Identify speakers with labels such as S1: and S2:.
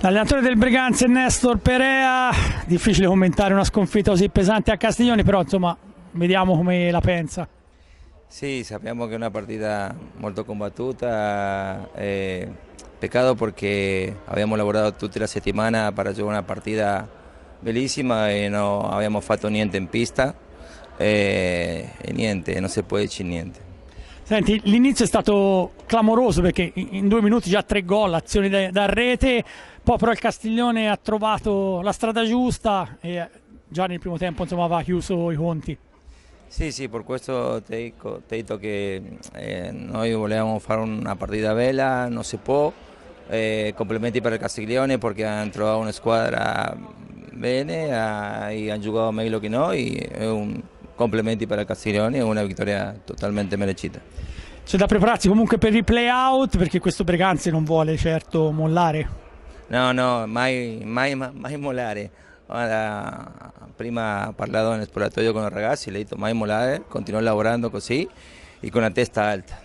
S1: L'allenatore del Breganze Nestor Perea, difficile commentare una sconfitta così pesante a Castiglioni, però insomma vediamo come la pensa.
S2: Sì, sappiamo che è una partita molto combattuta, peccato perché abbiamo lavorato tutta la settimana per giocare una partita bellissima e non abbiamo fatto niente in pista e niente, non si può dire niente.
S1: Senti, l'inizio è stato clamoroso perché in 2 minuti già 3 gol, azioni da rete, poi però il Castiglione ha trovato la strada giusta e già nel primo tempo insomma aveva chiuso i conti.
S2: Sì, sì, per questo te dico che noi volevamo fare una partita bella, non si può, complimenti per il Castiglione perché hanno trovato una squadra bene e hanno giocato meglio che noi, complimenti per il Castiglione e una vittoria totalmente meritata.
S1: C'è da prepararsi comunque per il play-out perché questo Breganze non vuole certo mollare.
S2: No, no, mai mollare. Guarda, prima ho parlato nel spogliatoio con i ragazzi, le ho detto mai mollare, continuo lavorando così e con la testa alta.